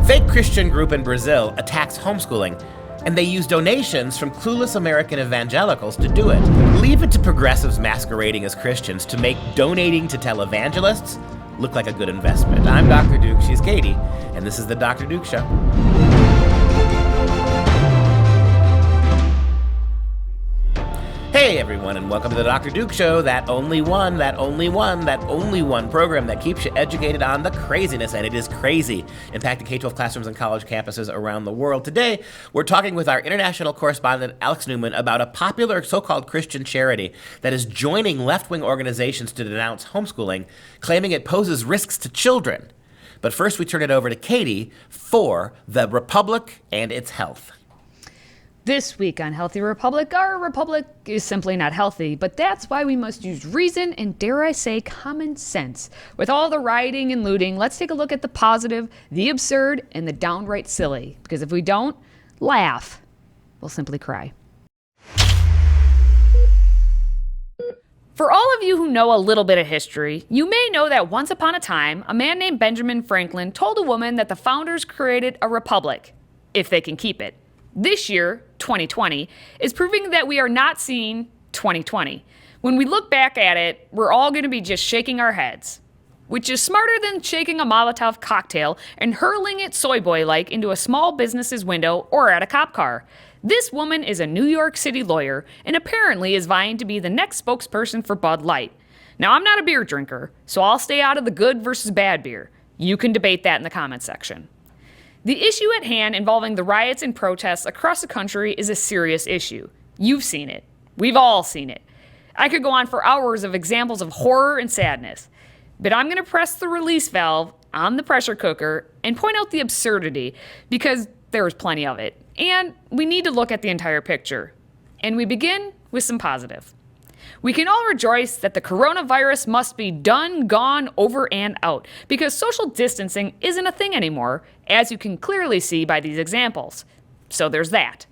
Fake Christian group in Brazil attacks homeschooling, and they use donations from clueless American evangelicals to do it. Leave it to progressives masquerading as Christians to make donating to televangelists look like a good investment. I'm Dr. Duke, she's Katie, and this is the Dr. Duke Show. Hey everyone, and welcome to the Dr. Duke Show, that only one program that keeps you educated on the craziness, and it is crazy, impacting K-12 classrooms and college campuses around the world. Today, we're talking with our international correspondent, Alex Newman, about a popular so-called Christian charity that is joining left-wing organizations to denounce homeschooling, claiming it poses risks to children. But first, we turn it over to Katie for the Republic and its health. This week on Healthy Republic, our republic is simply not healthy, but that's why we must use reason and, dare I say, common sense. With all the rioting and looting, let's take a look at the positive, the absurd, and the downright silly. Because if we don't laugh, we'll simply cry. For all of you who know a little bit of history, you may know that once upon a time, a man named Benjamin Franklin told a woman that the founders created a republic, if they can keep it. This year, 2020, is proving that we are not seeing 2020. When we look back at it, we're all going to be just shaking our heads, which is smarter than shaking a Molotov cocktail and hurling it soy boy-like into a small business's window or at a cop car. This woman is a New York City lawyer and apparently is vying to be the next spokesperson for Bud Light. Now, I'm not a beer drinker, so I'll stay out of the good versus bad beer. You can debate that in the comments section. The issue at hand involving the riots and protests across the country is a serious issue. You've seen it. We've all seen it. I could go on for hours of examples of horror and sadness, but I'm going to press the release valve on the pressure cooker and point out the absurdity because there is plenty of it. And we need to look at the entire picture. And we begin with some positive. We can all rejoice that the coronavirus must be done, gone, over, and out, because social distancing isn't a thing anymore, as you can clearly see by these examples. So there's that.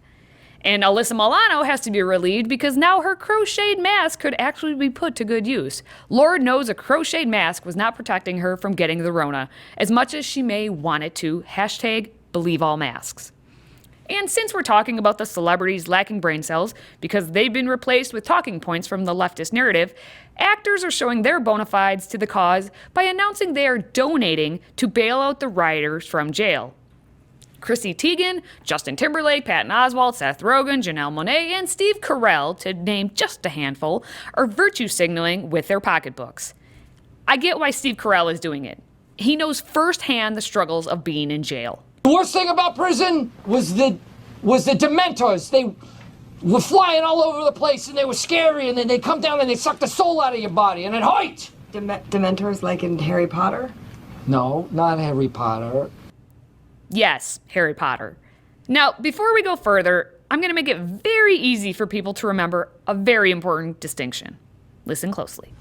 And Alyssa Milano has to be relieved because now her crocheted mask could actually be put to good use. Lord knows a crocheted mask was not protecting her from getting the Rona, as much as she may want it to. #BelieveAllMasks. And since we're talking about the celebrities lacking brain cells because they've been replaced with talking points from the leftist narrative, actors are showing their bona fides to the cause by announcing they are donating to bail out the rioters from jail. Chrissy Teigen, Justin Timberlake, Patton Oswalt, Seth Rogen, Janelle Monáe, and Steve Carell, to name just a handful, are virtue signaling with their pocketbooks. I get why Steve Carell is doing it. He knows firsthand the struggles of being in jail. The worst thing about prison was the Dementors. They were flying all over the place, and they were scary, and then they come down and they suck the soul out of your body, and it hurt. Dementors like in Harry Potter? No, not Harry Potter. Yes, Harry Potter. Now, before we go further, I'm going to make it very easy for people to remember a very important distinction. Listen closely.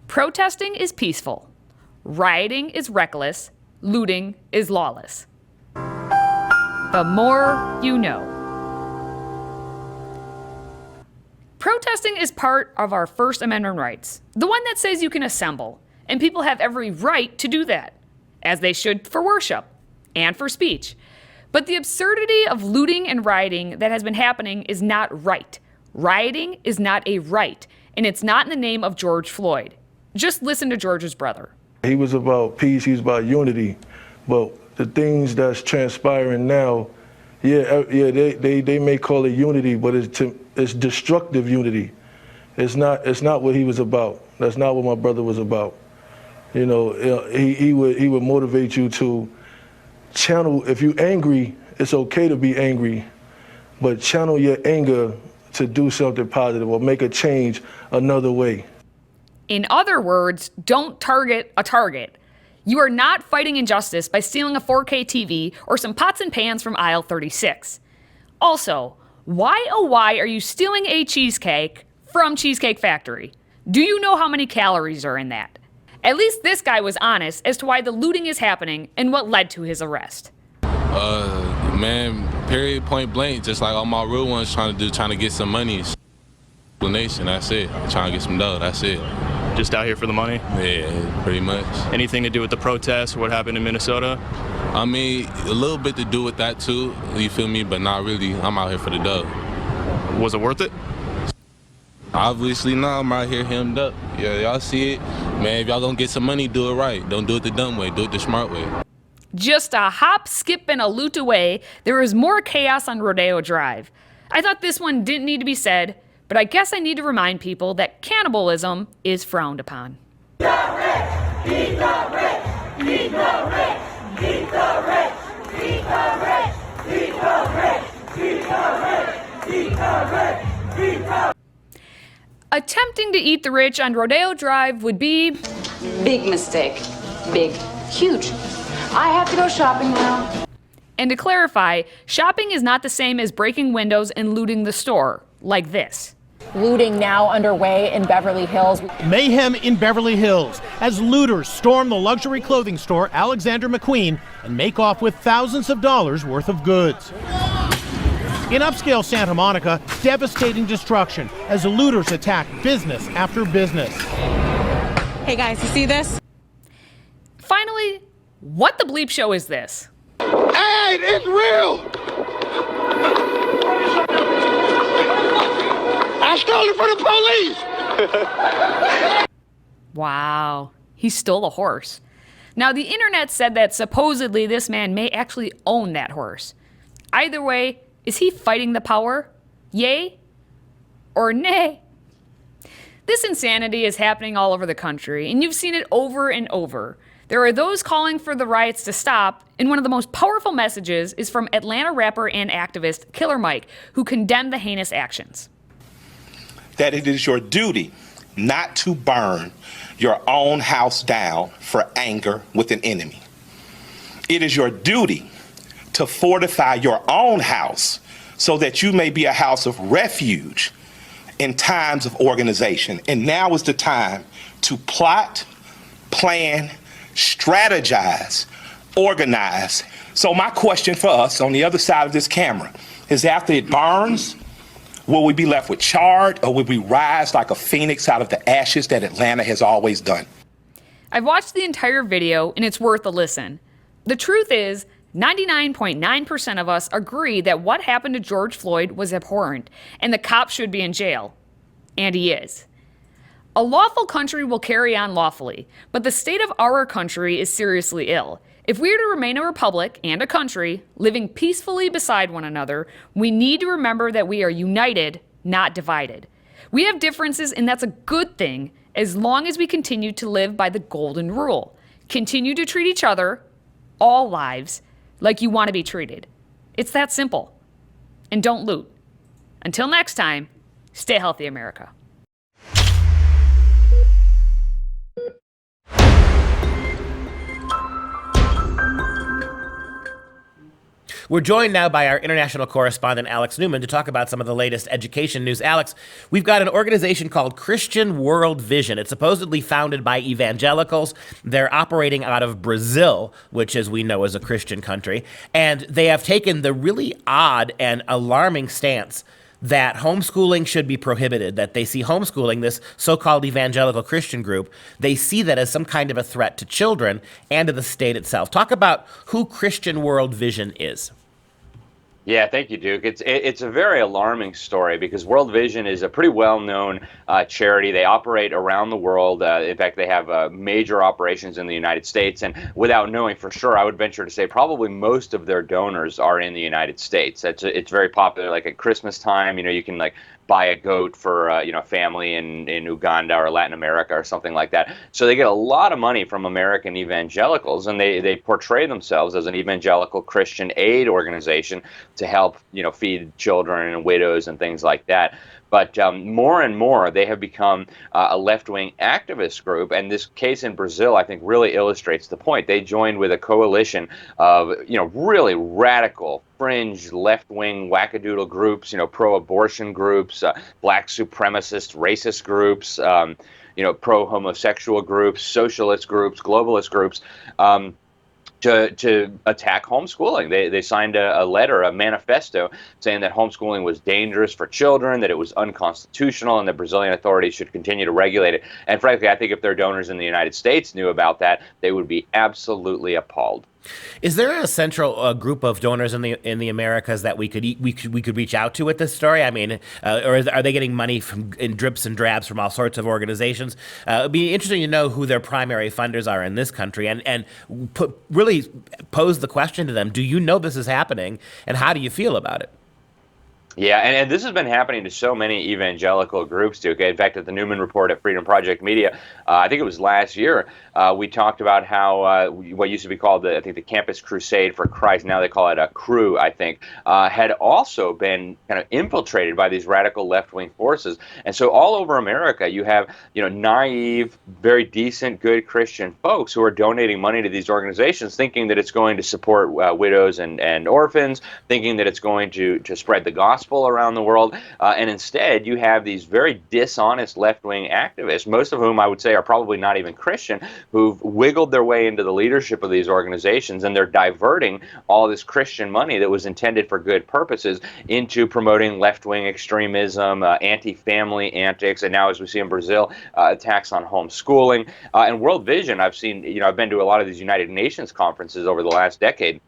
Protesting is peaceful. Rioting is reckless. Looting is lawless. The more you know. Protesting is part of our First Amendment rights, the one that says you can assemble, and people have every right to do that, as they should for worship and for speech. But the absurdity of looting and rioting that has been happening is not right. Rioting is not a right, and it's not in the name of George Floyd. Just listen to George's brother. He was about peace, he was about unity, but the things that's transpiring now, they may call it unity, but it's destructive unity. It's not what he was about. That's not what my brother was about. You know, he would motivate you to channel. If you're angry, it's okay to be angry, but channel your anger to do something positive or make a change another way. In other words, don't target a target. You are not fighting injustice by stealing a 4K TV or some pots and pans from aisle 36. Also, why oh why are you stealing a cheesecake from Cheesecake Factory? Do you know how many calories are in that? At least this guy was honest as to why the looting is happening and what led to his arrest. Man, period, point blank, just like all my real ones trying to get some money. Explanation, that's it. Trying to get some dough, that's it. Just out here for the money? Yeah, pretty much. Anything to do with the protests or what happened in Minnesota? I mean, a little bit to do with that too, you feel me? But not really. I'm out here for the dub. Was it worth it? Obviously not. I'm out here hemmed up. Yeah, y'all see it. Man, if y'all gonna get some money, do it right. Don't do it the dumb way. Do it the smart way. Just a hop, skip, and a loot away, there is more chaos on Rodeo Drive. I thought this one didn't need to be said, but I guess I need to remind people that cannibalism is frowned upon. Eat the rich! Eat the rich! Eat the rich! Eat the rich! Eat the rich! Eat the rich! Eat the rich! Eat the rich! Eat the Attempting to eat the rich on Rodeo Drive would be... Big mistake. Big. Huge. I have to go shopping now. And to clarify, shopping is not the same as breaking windows and looting the store, like this. Looting now underway in Beverly Hills. Mayhem in Beverly Hills as looters storm the luxury clothing store Alexander McQueen and make off with thousands of dollars worth of goods. In upscale Santa Monica, devastating destruction as looters attack business after business. Hey guys, you see this? Finally, what the bleep show is this? Hey, it's real! I stole it from the police! Wow, he stole a horse. Now, the internet said that supposedly this man may actually own that horse. Either way, is he fighting the power? Yay or nay? This insanity is happening all over the country, and you've seen it over and over. There are those calling for the riots to stop, and one of the most powerful messages is from Atlanta rapper and activist Killer Mike, who condemned the heinous actions. That it is your duty not to burn your own house down for anger with an enemy. It is your duty to fortify your own house so that you may be a house of refuge in times of organization. And now is the time to plot, plan, strategize, organize. So my question for us on the other side of this camera is, after it burns, will we be left with charred, or will we rise like a phoenix out of the ashes that Atlanta has always done? I've watched the entire video, and it's worth a listen. The truth is, 99.9% of us agree that what happened to George Floyd was abhorrent, and the cop should be in jail. And he is. A lawful country will carry on lawfully, but the state of our country is seriously ill. If we are to remain a republic and a country living peacefully beside one another, we need to remember that we are united, not divided. We have differences, and that's a good thing as long as we continue to live by the golden rule. Continue to treat each other, all lives, like you want to be treated. It's that simple. And don't loot. Until next time, stay healthy, America. We're joined now by our international correspondent, Alex Newman, to talk about some of the latest education news. Alex, we've got an organization called Christian World Vision. It's supposedly founded by evangelicals. They're operating out of Brazil, which, as we know, is a Christian country. And they have taken the really odd and alarming stance that homeschooling should be prohibited, that they see homeschooling, this so-called evangelical Christian group, they see that as some kind of a threat to children and to the state itself. Talk about who Christian World Vision is. Yeah, thank you, Duke. It's a very alarming story because World Vision is a pretty well-known charity. They operate around the world. In fact, they have major operations in the United States. And without knowing for sure, I would venture to say probably most of their donors are in the United States. It's very popular. Like at Christmas time, you can buy a goat for a family in Uganda or Latin America or something like that. So they get a lot of money from American evangelicals, and they portray themselves as an evangelical Christian aid organization to help feed children and widows and things like that. But more and more, they have become a left-wing activist group, and this case in Brazil, I think, really illustrates the point. They joined with a coalition of, really radical, fringe, left-wing wackadoodle groups, pro-abortion groups, black supremacist, racist groups, pro-homosexual groups, socialist groups, globalist groups. to attack homeschooling. They signed a letter, a manifesto, saying that homeschooling was dangerous for children, that it was unconstitutional, and that Brazilian authorities should continue to regulate it. And frankly, I think if their donors in the United States knew about that, they would be absolutely appalled. Is there a central group of donors in the Americas that we could reach out to with this story? I mean, or are they getting money in drips and drabs from all sorts of organizations? It'd be interesting to know who their primary funders are in this country, and really pose the question to them: do you know this is happening, and how do you feel about it? Yeah, and this has been happening to so many evangelical groups, too. In fact, at the Newman report at Freedom Project Media, I think it was last year, we talked about how what used to be called, the Campus Crusade for Christ, now they call it a CRU, I think, had also been kind of infiltrated by these radical left-wing forces. And so all over America, you have, naive, very decent, good Christian folks who are donating money to these organizations, thinking that it's going to support widows and orphans, thinking that it's going to spread the gospel around the world, and instead you have these very dishonest left-wing activists, most of whom I would say are probably not even Christian, who've wiggled their way into the leadership of these organizations, and they're diverting all this Christian money that was intended for good purposes into promoting left-wing extremism, anti-family antics, and now, as we see in Brazil, attacks on homeschooling. And World Vision, I've seen, I've been to a lot of these United Nations conferences over the last decade,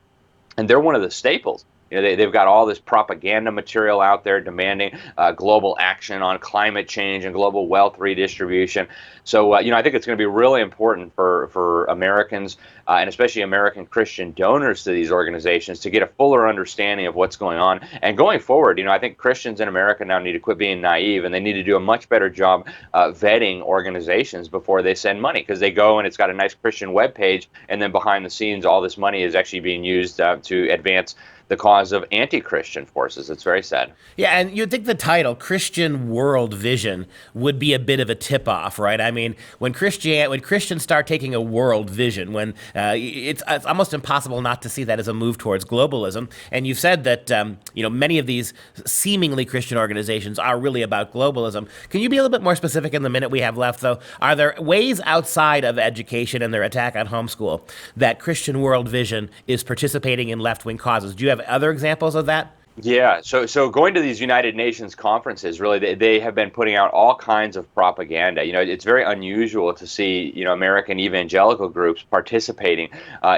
and they're one of the staples. They've got all this propaganda material out there demanding global action on climate change and global wealth redistribution. So, I think it's going to be really important for Americans and especially American Christian donors to these organizations to get a fuller understanding of what's going on. And going forward, I think Christians in America now need to quit being naive, and they need to do a much better job vetting organizations before they send money, because they go and it's got a nice Christian webpage, and then behind the scenes, all this money is actually being used to advance the cause of anti-Christian forces. It's very sad. Yeah, and you'd think the title, Christian World Vision, would be a bit of a tip-off, right? I mean, when Christians start taking a world vision, when it's almost impossible not to see that as a move towards globalism. And you've said that, many of these seemingly Christian organizations are really about globalism. Can you be a little bit more specific in the minute we have left, though? Are there ways outside of education and their attack on homeschool that Christian World Vision is participating in left-wing causes? Do you have other examples of that? Yeah, so going to these United Nations conferences, really, they have been putting out all kinds of propaganda. It's very unusual to see, American evangelical groups participating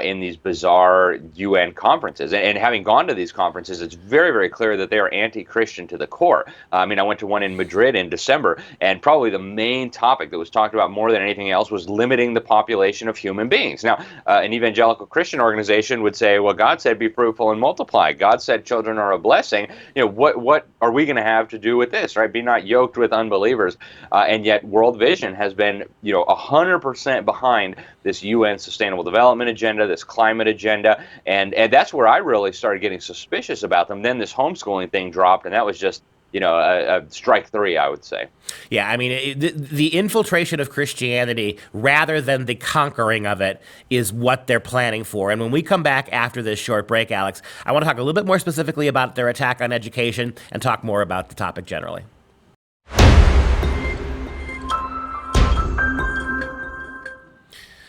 in these bizarre UN conferences. And having gone to these conferences, it's very, very clear that they are anti-Christian to the core. I went to one in Madrid in December, and probably the main topic that was talked about more than anything else was limiting the population of human beings. Now, an evangelical Christian organization would say, well, God said be fruitful and multiply. God said children are a blessing. What are we going to have to do with this, right? Be not yoked with unbelievers. And yet World Vision has been, 100% behind this UN Sustainable Development Agenda, this climate agenda. And that's where I really started getting suspicious about them. Then this homeschooling thing dropped, and that was just, a strike three, I would say. Yeah, the infiltration of Christianity rather than the conquering of it is what they're planning for. And when we come back after this short break, Alex, I want to talk a little bit more specifically about their attack on education and talk more about the topic generally.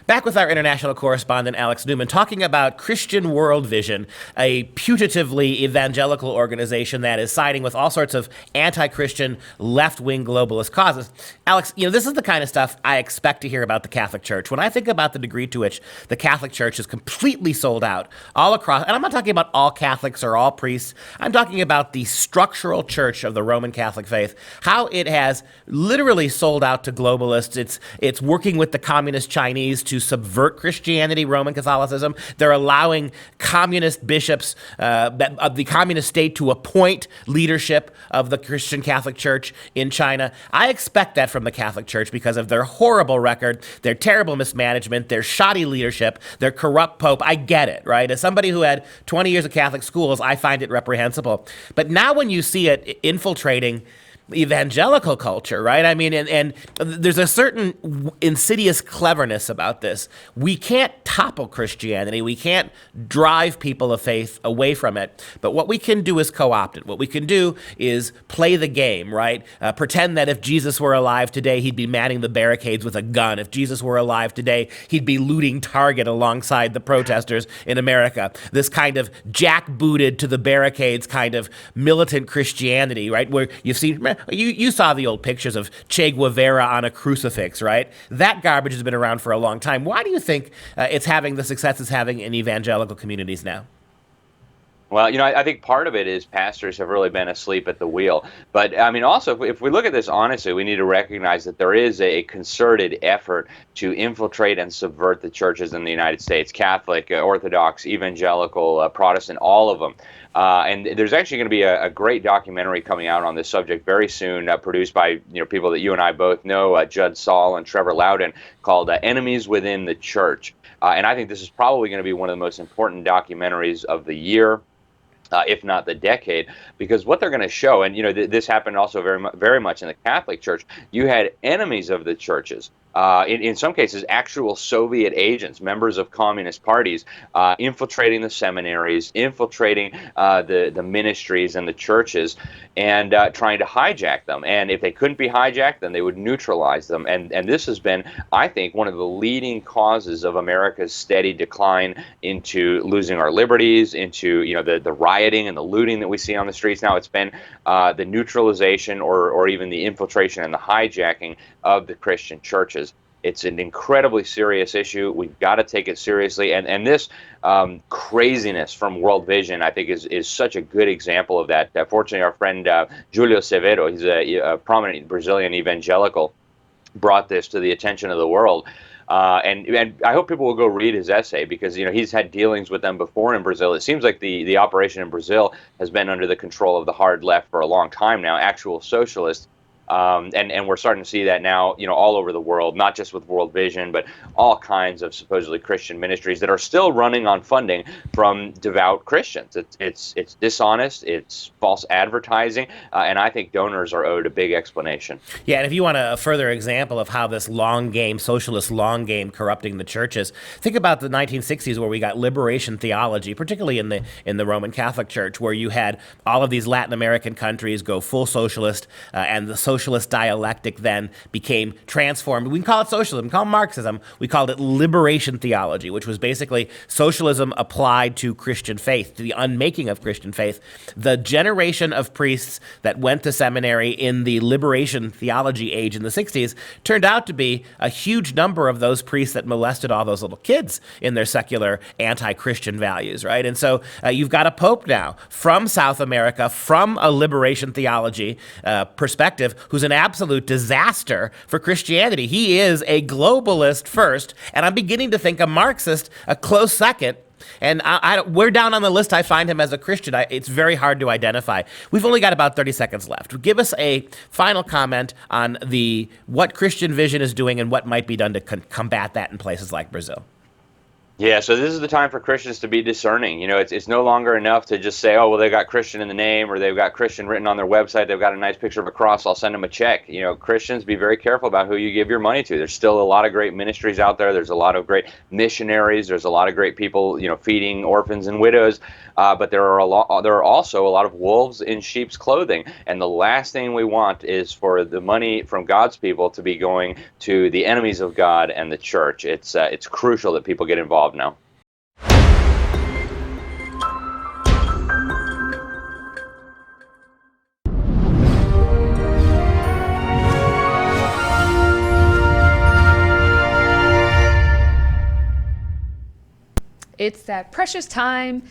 Back with our international correspondent, Alex Newman, talking about Christian World Vision, a putatively evangelical organization that is siding with all sorts of anti-Christian, left-wing globalist causes. Alex, this is the kind of stuff I expect to hear about the Catholic Church. When I think about the degree to which the Catholic Church is completely sold out all across, and I'm not talking about all Catholics or all priests, I'm talking about the structural church of the Roman Catholic faith, how it has literally sold out to globalists. It's working with the communist Chinese to subvert Christianity, Roman Catholicism. They're allowing communist bishops of the communist state to appoint leadership of the Christian Catholic Church in China. I expect that from the Catholic Church because of their horrible record, their terrible mismanagement, their shoddy leadership, their corrupt pope. I get it, right? As somebody who had 20 years of Catholic schools, I find it reprehensible. But now when you see it infiltrating evangelical culture, right? And there's a certain insidious cleverness about this. We can't topple Christianity. We can't drive people of faith away from it. But what we can do is co-opt it. What we can do is play the game, right? Pretend that if Jesus were alive today, he'd be manning the barricades with a gun. If Jesus were alive today, he'd be looting Target alongside the protesters in America. This kind of jackbooted to the barricades kind of militant Christianity, right? Where you've seen, you saw the old pictures of Che Guevara on a crucifix, right? That garbage has been around for a long time. Why do you think it's having the success it's having in evangelical communities now? Well, I think part of it is pastors have really been asleep at the wheel. But, I mean, also, if we look at this honestly, we need to recognize that there is a concerted effort to infiltrate and subvert the churches in the United States, Catholic, Orthodox, Evangelical, Protestant, all of them. And there's actually going to be a great documentary coming out on this subject very soon, produced by people that you and I both know, Judd Saul and Trevor Loudon, called Enemies Within the Church. And I think this is probably going to be one of the most important documentaries of the year. If not the decade, because what they're going to show, and this happened also very much in the Catholic Church. You had enemies of the churches. In some cases, actual Soviet agents, members of communist parties, infiltrating the seminaries, infiltrating the ministries and the churches, and trying to hijack them. And if they couldn't be hijacked, then they would neutralize them. And this has been, I think, one of the leading causes of America's steady decline into losing our liberties, into the rioting and the looting that we see on the streets now. It's been the neutralization or even the infiltration and the hijacking of the Christian churches. It's an incredibly serious issue. We've got to take it seriously. And this craziness from World Vision, I think, is such a good example of that. Fortunately, our friend Julio Severo, he's a prominent Brazilian evangelical, brought this to the attention of the world. And I hope people will go read his essay, because he's had dealings with them before in Brazil. It seems like the operation in Brazil has been under the control of the hard left for a long time now, actual socialists. And we're starting to see that now, all over the world, not just with World Vision, but all kinds of supposedly Christian ministries that are still running on funding from devout Christians. It's dishonest, it's false advertising, and I think donors are owed a big explanation. Yeah, and if you want a further example of how this long game, socialist long game, corrupting the churches, think about the 1960s, where we got liberation theology, particularly in the Roman Catholic Church, where you had all of these Latin American countries go full socialist, and the socialist dialectic then became transformed. We can call it socialism, we can call it Marxism. We called it liberation theology, which was basically socialism applied to Christian faith, to the unmaking of Christian faith. The generation of priests that went to seminary in the liberation theology age in the 60s turned out to be a huge number of those priests that molested all those little kids in their secular anti-Christian values, right? And so you've got a pope now from South America, from a liberation theology perspective, who's an absolute disaster for Christianity. He is a globalist first, and I'm beginning to think a Marxist a close second. And we're down on the list. I find him as a Christian. It's very hard to identify. We've only got about 30 seconds left. Give us a final comment on what Christian Vision is doing and what might be done to combat that in places like Brazil. Yeah, so this is the time for Christians to be discerning. It's no longer enough to just say, oh, well, they've got Christian in the name, or they've got Christian written on their website, they've got a nice picture of a cross, I'll send them a check. Christians, be very careful about who you give your money to. There's still a lot of great ministries out there. There's a lot of great missionaries. There's a lot of great people, feeding orphans and widows. But there are also a lot of wolves in sheep's clothing. And the last thing we want is for the money from God's people to be going to the enemies of God and the church. It's crucial that people get involved now. It's that precious time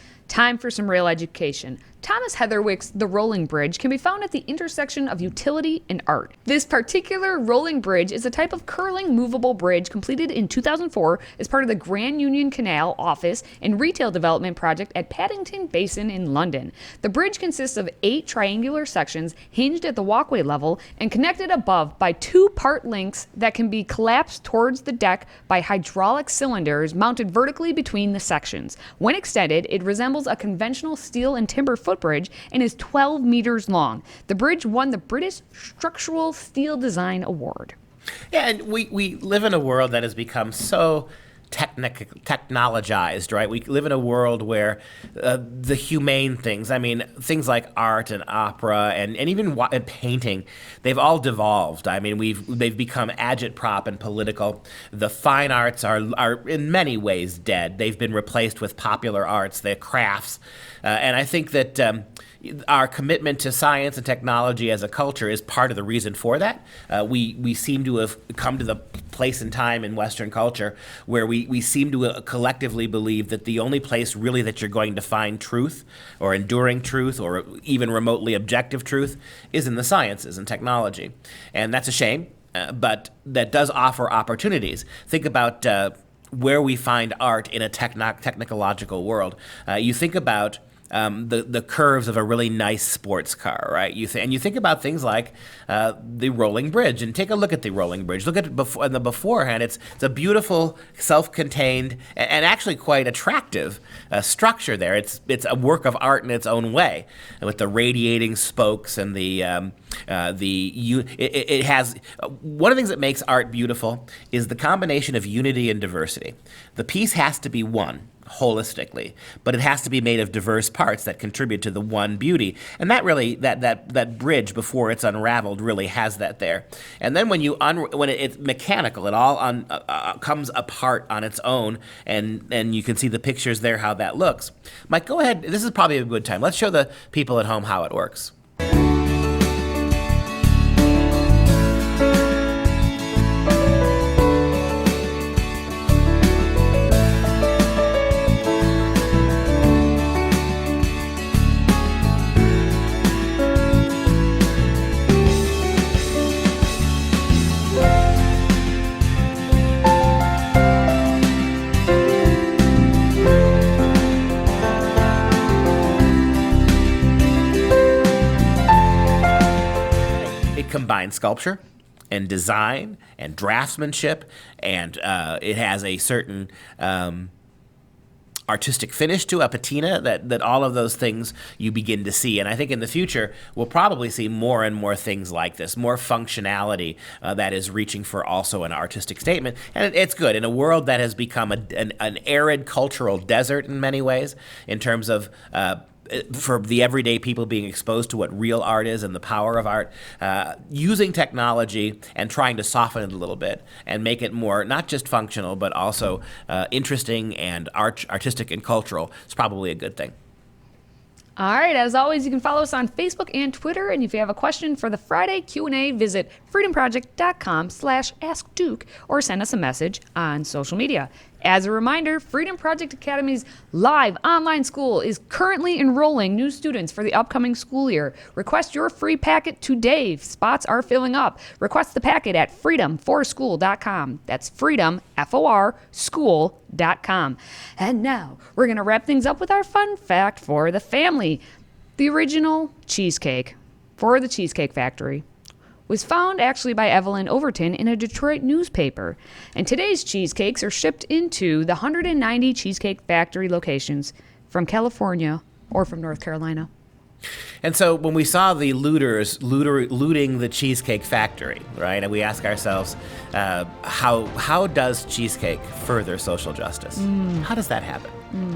for some real education. Thomas Heatherwick's The Rolling Bridge can be found at the intersection of utility and art. This particular rolling bridge is a type of curling movable bridge completed in 2004 as part of the Grand Union Canal office and retail development project at Paddington Basin in London. The bridge consists of 8 triangular sections hinged at the walkway level and connected above by 2-part links that can be collapsed towards the deck by hydraulic cylinders mounted vertically between the sections. When extended, it resembles a conventional steel and timber footbridge and is 12 meters long. The bridge won the British Structural Steel Design Award. Yeah, and we live in a world that has become so technologized, right? We live in a world where the humane things, I mean, things like art and opera and even and painting, they've all devolved. I mean, they've become agitprop and political. The fine arts are in many ways dead. They've been replaced with popular arts, the crafts. And I think that our commitment to science and technology as a culture is part of the reason for that. We seem to have come to the place in time in Western culture where we seem to collectively believe that the only place really that you're going to find truth or enduring truth or even remotely objective truth is in the sciences and technology. And that's a shame, but that does offer opportunities. Think about where we find art in a technological world. You think about the curves of a really nice sports car, right? You think about things like the rolling bridge, and take a look at the rolling bridge. Look at it in the beforehand. It's a beautiful, self-contained, and actually quite attractive structure there. It's a work of art in its own way, with the radiating spokes and it has one of the things that makes art beautiful is the combination of unity and diversity. The piece has to be one holistically, but it has to be made of diverse parts that contribute to the one beauty. And that really, that bridge before it's unraveled really has that there. And then when it's mechanical, it all comes apart on its own, and you can see the pictures there, how that looks. Mike, go ahead. This is probably a good time. Let's show the people at home how it works. Combines sculpture and design and draftsmanship, and it has a certain artistic finish to a patina that all of those things you begin to see. And I think in the future, we'll probably see more and more things like this, more functionality that is reaching for also an artistic statement. And it's good in a world that has become an arid cultural desert in many ways, in terms of for the everyday people being exposed to what real art is and the power of art, using technology and trying to soften it a little bit and make it more not just functional but also interesting and artistic and cultural is probably a good thing. All right, as always, you can follow us on Facebook and Twitter, and if you have a question for the Friday Q&A, visit freedomproject.com/askduke or send us a message on social media. As a reminder, Freedom Project Academy's live online school is currently enrolling new students for the upcoming school year. Request your free packet today. Spots are filling up. Request the packet at freedomforschool.com. That's freedom, F-O-R, school.com. And now, we're going to wrap things up with our fun fact for the family. The original cheesecake for the Cheesecake Factory was found actually by Evelyn Overton in a Detroit newspaper. And today's cheesecakes are shipped into the 190 Cheesecake Factory locations from California or from North Carolina. And so when we saw the looters looting the Cheesecake Factory, right, and we ask ourselves, how does cheesecake further social justice? How does that happen?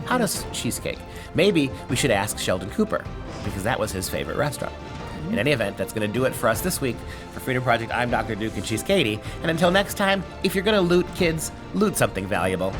How does cheesecake? Maybe we should ask Sheldon Cooper, because that was his favorite restaurant. In any event, that's going to do it for us this week. For Freedom Project, I'm Dr. Duke, and she's Katie. And until next time, if you're going to loot kids, loot something valuable.